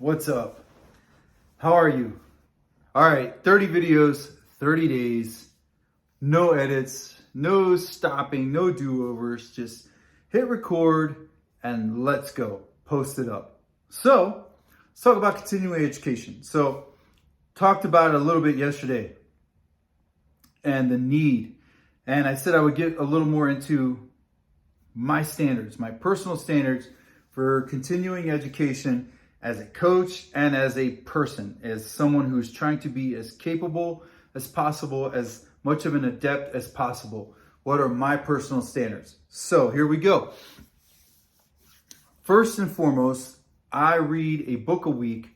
What's up? How are you? All right, 30 videos, 30 days, no edits, no stopping, no do-overs, just hit record and let's go. Post it up. So, let's talk about continuing education. So, talked about it a little bit yesterday and the need. And I said I would get a little more into my standards, my personal standards for continuing education as a coach and as a person, as someone who's trying to be as capable as possible, as much of an adept as possible. What are my personal standards? So here we go. First and foremost, I read a book a week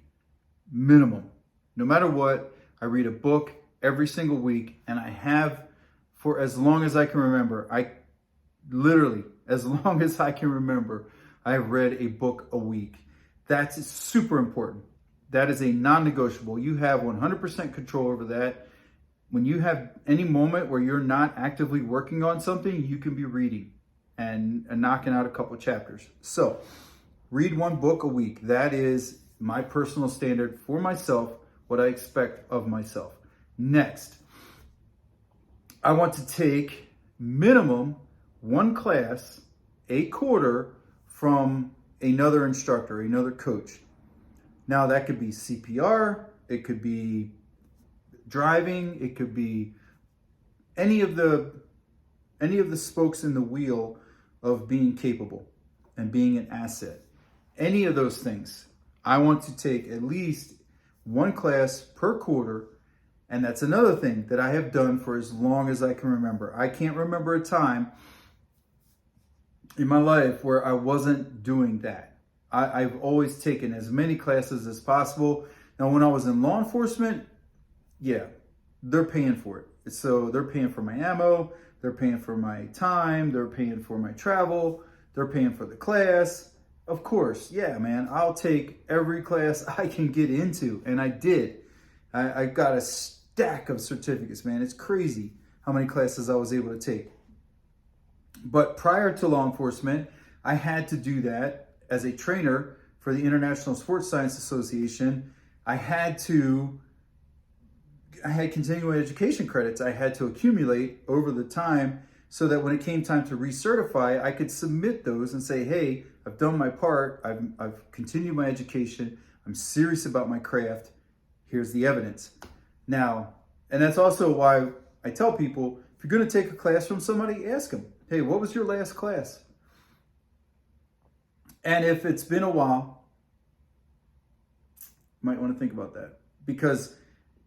minimum. No matter what, I read a book every single week, and I have for as long as I can remember. As long as I can remember, I've read a book a week. That's super important. That is a non-negotiable. You have 100% control over that. When you have any moment where you're not actively working on something, you can be reading and knocking out a couple chapters. So read one book a week. That is my personal standard for myself, what I expect of myself. Next, I want to take minimum one class a quarter from another instructor, another coach. Now that could be CPR, it could be driving, it could be any of the spokes in the wheel of being capable and being an asset. Any of those things. I want to take at least one class per quarter, and that's another thing that I have done for as long as I can remember. I can't remember a time in my life where I wasn't doing that. I've always taken as many classes as possible. Now, when I was in law enforcement, yeah, they're paying for it. So they're paying for my ammo, they're paying for my time, they're paying for my travel, they're paying for the class. Of course, yeah, man, I'll take every class I can get into, and I did. I got a stack of certificates, man. It's crazy how many classes I was able to take. But prior to law enforcement, I had to do that as a trainer for the International Sports Science Association. I had continuing education credits I had to accumulate over the time so that when it came time to recertify, I could submit those and say, hey, I've done my part. I've continued my education. I'm serious about my craft. Here's the evidence. Now, and that's also why I tell people, if you're going to take a class from somebody, ask them, hey, what was your last class? And if it's been a while, you might want to think about that. Because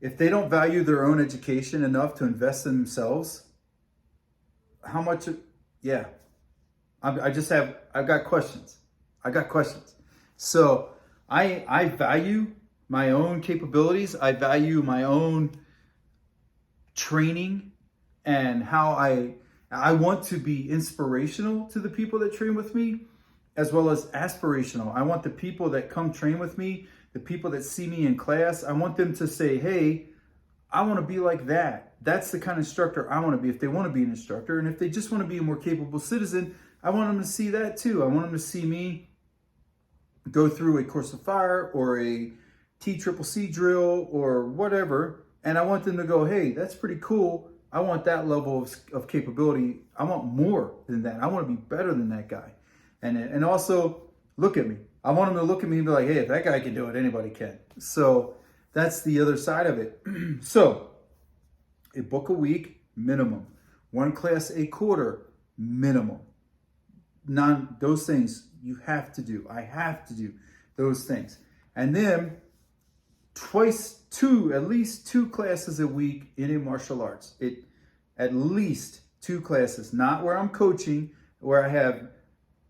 if they don't value their own education enough to invest in themselves, how much, yeah, I've got questions. So I value my own capabilities. I value my own training and how I want to be inspirational to the people that train with me, as well as aspirational. I want the people that come train with me, the people that see me in class, I want them to say, hey, I want to be like that. That's the kind of instructor I want to be if they want to be an instructor. And if they just want to be a more capable citizen, I want them to see that too. I want them to see me go through a course of fire or a TCCC drill or whatever. And I want them to go, hey, that's pretty cool. I want that level of capability. I want more than that. I want to be better than that guy. And also look at me. I want them to look at me and be like, hey, if that guy can do it, anybody can. So that's the other side of it. So a book a week, minimum. One class a quarter, minimum. Those things you have to do. I have to do those things. And then at least two classes a week in a martial arts. At least two classes, not where I'm coaching, where I have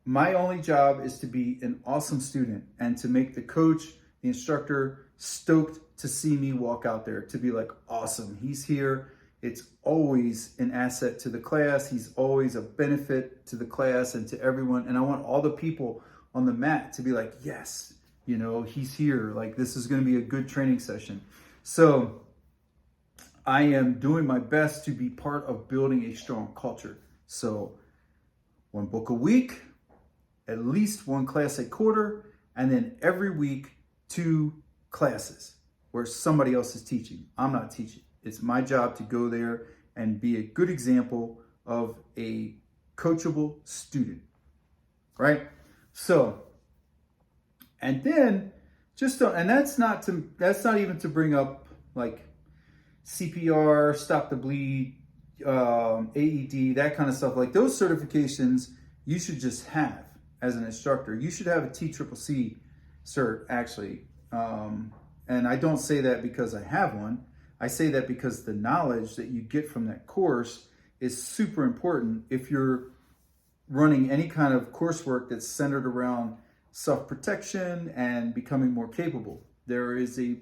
my only job is to be an awesome student and to make the coach, the instructor, stoked to see me walk out there, to be like, awesome, he's here. It's always an asset to the class. He's always a benefit to the class and to everyone. And I want all the people on the mat to be like, yes, he's here. Like, this is going to be a good training session. So I am doing my best to be part of building a strong culture. So one book a week, at least one class a quarter, and then every week, to classes where somebody else is teaching. I'm not teaching. It's my job to go there and be a good example of a coachable student, right? So, and then and that's not even to bring up like CPR, stop the bleed, AED, that kind of stuff. Like those certifications you should just have as an instructor. You should have a TCCC cert actually. And I don't say that because I have one. I say that because the knowledge that you get from that course is super important if you're running any kind of coursework that's centered around self-protection and becoming more capable. There is a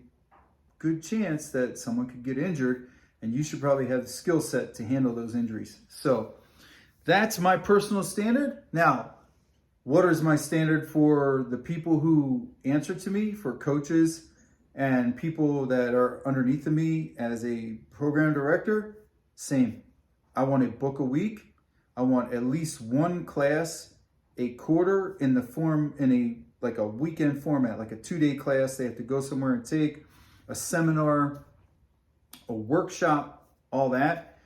good chance that someone could get injured, and you should probably have the skill set to handle those injuries. So that's my personal standard. Now, what is my standard for the people who answer to me, for coaches and people that are underneath of me as a program director? Same. I want a book a week. I want at least one class a quarter in a weekend format, like a 2-day class they have to go somewhere and take, a seminar, a workshop, all that.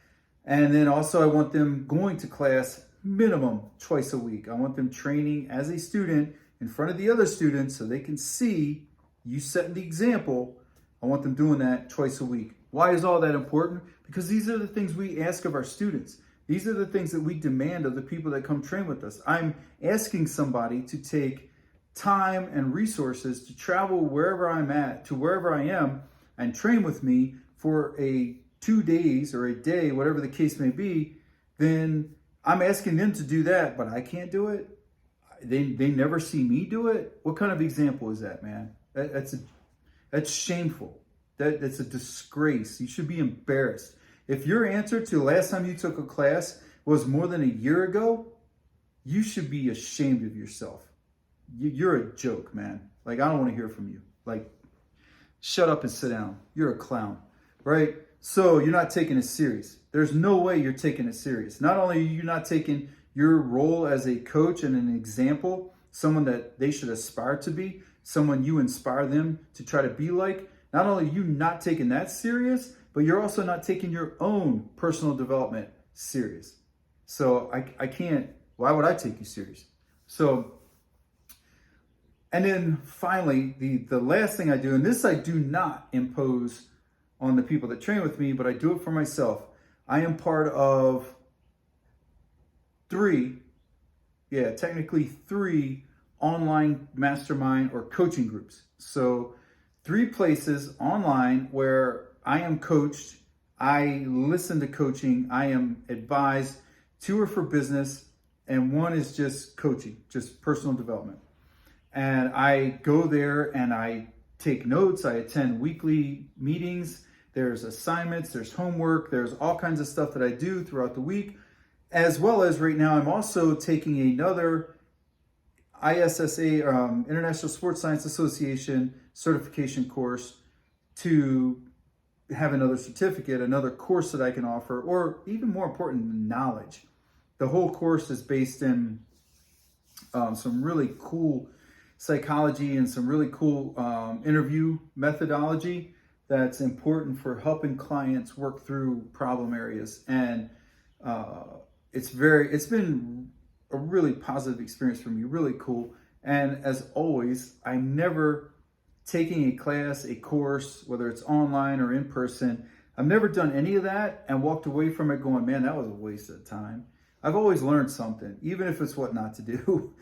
And then also I want them going to class minimum twice a week. I want them training as a student in front of the other students so they can see you setting the example. I want them doing that twice a week. Why is all that important? Because these are the things we ask of our students. These are the things that we demand of the people that come train with us. I'm asking somebody to take time and resources to travel wherever I'm at, to wherever I am, and train with me for 2 days or a day, whatever the case may be. Then I'm asking them to do that, but I can't do it. They never see me do it. What kind of example is that, man? That's shameful. That's a disgrace. You should be embarrassed. If your answer to the last time you took a class was more than a year ago, you should be ashamed of yourself. You're a joke, man. Like, I don't want to hear from you. Like, shut up and sit down. You're a clown, right? So you're not taking it serious. There's no way you're taking it serious. Not only are you not taking your role as a coach and an example, someone that they should aspire to be, someone you inspire them to try to be like, not only are you not taking that serious, but you're also not taking your own personal development serious. So I can't, why would I take you serious? So, and then finally, the last thing I do, and this I do not impose on the people that train with me, but I do it for myself. I am part of technically three online mastermind or coaching groups. So 3 places online where I am coached, I listen to coaching, I am advised. 2 are for business, and 1 is just coaching, just personal development. And I go there and I take notes, I attend weekly meetings, there's assignments, there's homework, there's all kinds of stuff that I do throughout the week. As well as right now, I'm also taking another ISSA, International Sports Science Association certification course to have another certificate, another course that I can offer, or even more important, knowledge. The whole course is based in some really cool psychology and some really cool interview methodology that's important for helping clients work through problem areas. And it's been a really positive experience for me, really cool. And as always, I'm never taking a class, a course, whether it's online or in person. I've never done any of that and walked away from it going, man, that was a waste of time. I've always learned something, even if it's what not to do,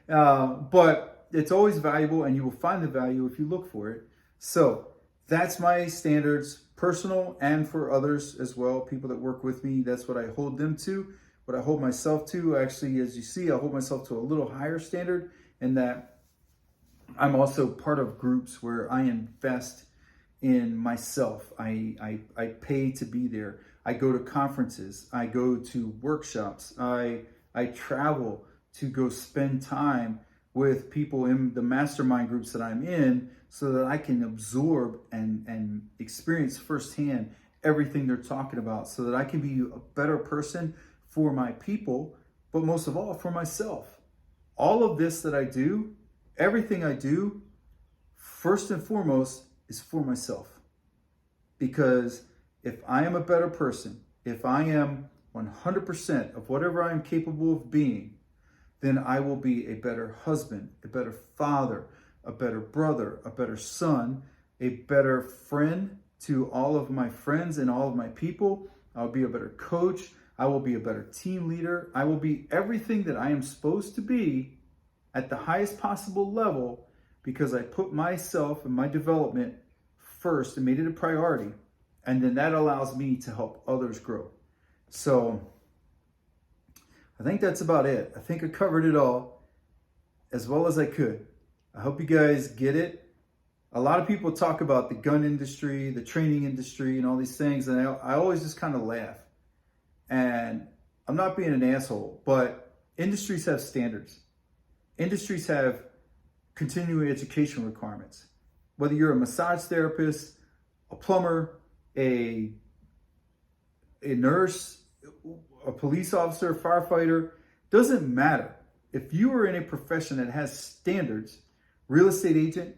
but it's always valuable, and you will find the value if you look for it. So that's my standards, personal and for others as well, people that work with me. That's what I hold them to, what I hold myself to. Actually, as you see, I hold myself to a little higher standard in that I'm also part of groups where I invest in myself. I pay to be there. I go to conferences. I go to workshops. I travel to go spend time with people in the mastermind groups that I'm in so that I can absorb and experience firsthand everything they're talking about so that I can be a better person for my people, but most of all for myself. All of this that I do, everything I do first and foremost is for myself. Because if I am a better person, if I am 100% of whatever I am capable of being, then I will be a better husband, a better father, a better brother, a better son, a better friend to all of my friends and all of my people. I'll be a better coach. I will be a better team leader. I will be everything that I am supposed to be at the highest possible level because I put myself and my development first and made it a priority. And then that allows me to help others grow. So I think that's about it. I think I covered it all as well as I could. I hope you guys get it. A lot of people talk about the gun industry, the training industry, and all these things. And I always just kind of laugh. And I'm not being an asshole, but industries have standards. Industries have continuing education requirements. Whether you're a massage therapist, a plumber, a nurse, a police officer, a firefighter, doesn't matter. If you are in a profession that has standards, real estate agent,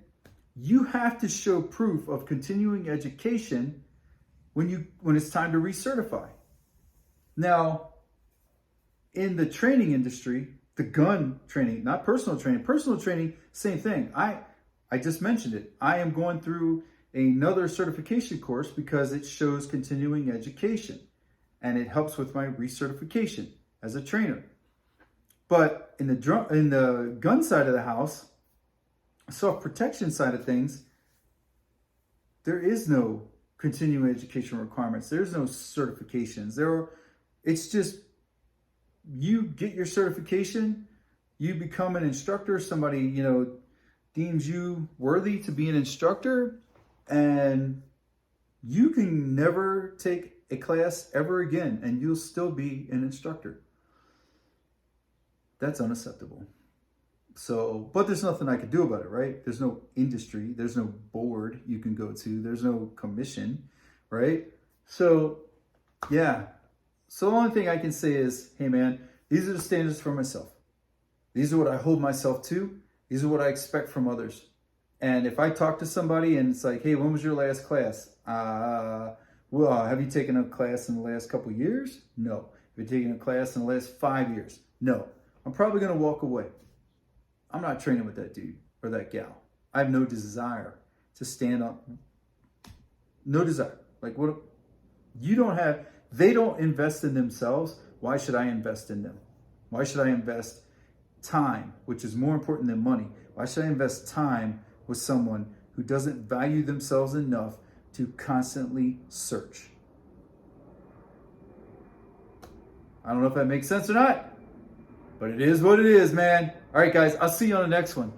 you have to show proof of continuing education when it's time to recertify. Now, in the training industry, the gun training, not personal training, same thing. I just mentioned it. I am going through another certification course because it shows continuing education and it helps with my recertification as a trainer. But in the gun side of the house, self-protection side of things, there is no continuing education requirements. There's no certifications. It's just you get your certification, you become an instructor, somebody, deems you worthy to be an instructor, and you can never take a class ever again and you'll still be an instructor. That's unacceptable. So, but there's nothing I can do about it, right? There's no industry, there's no board you can go to, there's no commission, right? So, yeah. So the only thing I can say is, hey man, these are the standards for myself. These are what I hold myself to. These are what I expect from others. And if I talk to somebody and it's like, hey, when was your last class? Well, have you taken a class in the last couple of years? No. Have you taken a class in the last 5 years? No. I'm probably going to walk away. I'm not training with that dude or that gal. I have no desire to stand up. No desire. Like what? They don't invest in themselves. Why should I invest in them? Why should I invest time, which is more important than money? Why should I invest time with someone who doesn't value themselves enough to constantly search? I don't know if that makes sense or not, but it is what it is, man. All right, guys, I'll see you on the next one.